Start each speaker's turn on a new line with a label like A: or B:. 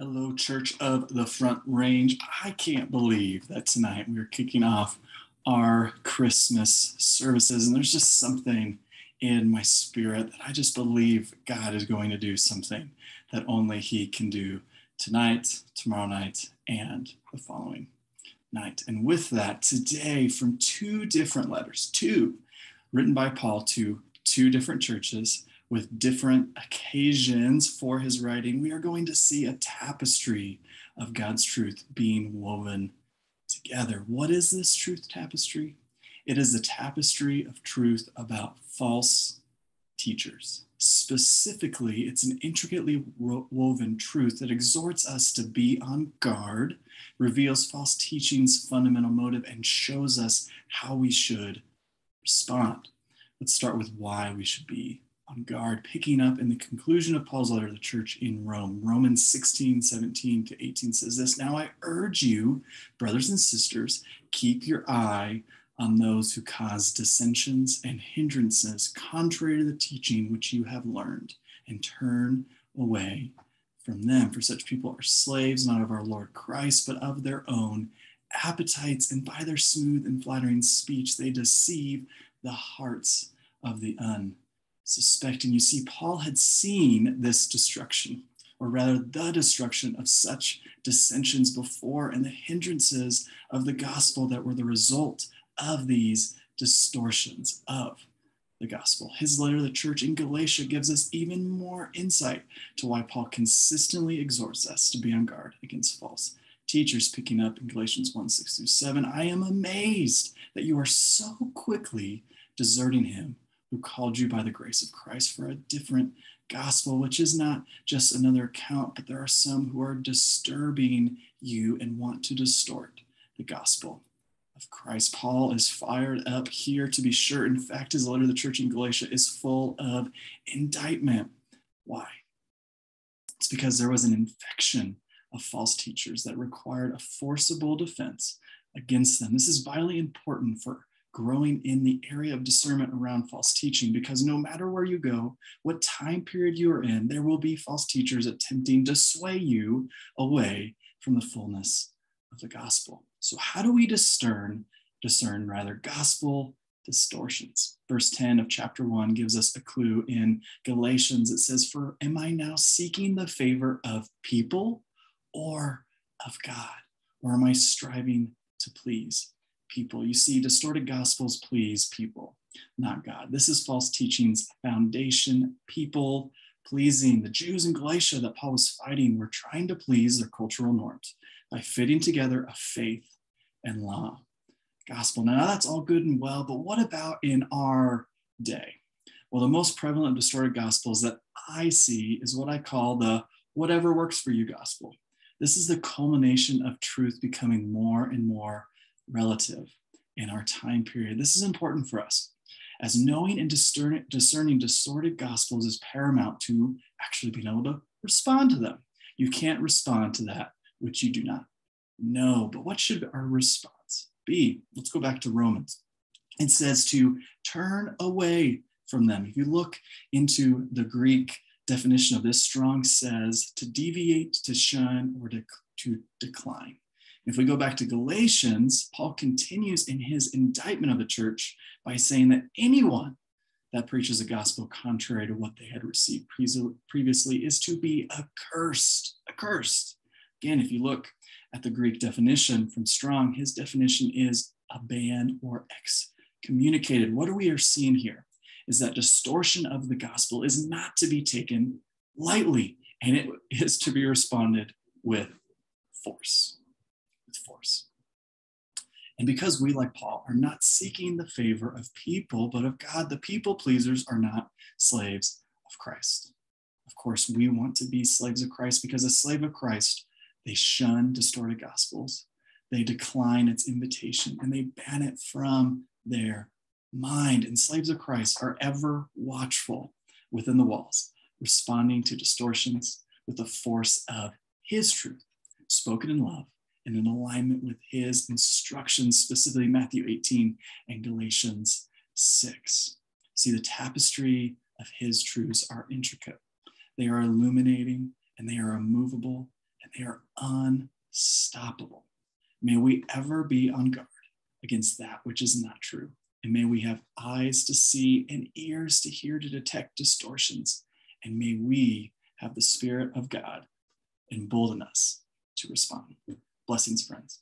A: Hello, Church of the Front Range. I can't believe that tonight we're kicking off our Christmas services, and there's just something in my spirit that I just believe God is going to do something that only He can do tonight, tomorrow night, and the following night. And with that, today, from two different letters, two written by Paul to two different churches, with different occasions for his writing, we are going to see a tapestry of God's truth being woven together. What is this truth tapestry? It is the tapestry of truth about false teachers. Specifically, it's an intricately woven truth that exhorts us to be on guard, reveals false teaching's fundamental motive, and shows us how we should respond. Let's start with why we should be on guard, picking up in the conclusion of Paul's letter to the church in Rome. Romans 16:17-18 says this: "Now I urge you, brothers and sisters, keep your eye on those who cause dissensions and hindrances contrary to the teaching which you have learned, and turn away from them. For such people are slaves, not of our Lord Christ, but of their own appetites, and by their smooth and flattering speech they deceive the hearts of the unsuspecting." You see, Paul had seen this destruction, or rather the destruction of such dissensions before, and the hindrances of the gospel that were the result of these distortions of the gospel. His letter to the church in Galatia gives us even more insight to why Paul consistently exhorts us to be on guard against false teachers, picking up in Galatians 1:6-7. "I am amazed that you are so quickly deserting him who called you by the grace of Christ for a different gospel, which is not just another account, but there are some who are disturbing you and want to distort the gospel of Christ." Paul is fired up here, to be sure. In fact, his letter to the church in Galatia is full of indictment. Why? It's because there was an infection of false teachers that required a forcible defense against them. This is vitally important for growing in the area of discernment around false teaching, because no matter where you go, what time period you are in, there will be false teachers attempting to sway you away from the fullness of the gospel. So how do we discern gospel distortions? Verse 10 of chapter 1 gives us a clue in Galatians. It says, "For am I now seeking the favor of people or of God? Or am I striving to please people?" You see, distorted gospels please people, not God. This is false teaching's foundation: people pleasing. The Jews in Galatia that Paul was fighting were trying to please their cultural norms by fitting together a faith and law gospel. Now, that's all good and well, but what about in our day? Well, the most prevalent distorted gospels that I see is what I call the whatever works for you gospel. This is the culmination of truth becoming more and more relative in our time period. This is important for us, as knowing and discerning distorted gospels is paramount to actually being able to respond to them. You can't respond to that which you do not know. But what should our response be? Let's go back to Romans. It says to turn away from them. If you look into the Greek definition of this, Strong says to deviate, to shun, or to decline. If we go back to Galatians, Paul continues in his indictment of the church by saying that anyone that preaches a gospel contrary to what they had received previously is to be accursed. Accursed. Again, if you look at the Greek definition from Strong, his definition is abandoned or excommunicated. What we are seeing here is that distortion of the gospel is not to be taken lightly, and it is to be responded with force. And because we, like Paul, are not seeking the favor of people, but of God, the people pleasers are not slaves of Christ. Of course, we want to be slaves of Christ, because a slave of Christ, they shun distorted gospels, they decline its invitation, and they ban it from their mind. And slaves of Christ are ever watchful within the walls, responding to distortions with the force of his truth, spoken in love and in alignment with his instructions, specifically Matthew 18 and Galatians 6. See, the tapestry of his truths are intricate. They are illuminating, and they are immovable, and they are unstoppable. May we ever be on guard against that which is not true. And may we have eyes to see and ears to hear to detect distortions. And may we have the Spirit of God embolden us to respond. Blessings, friends.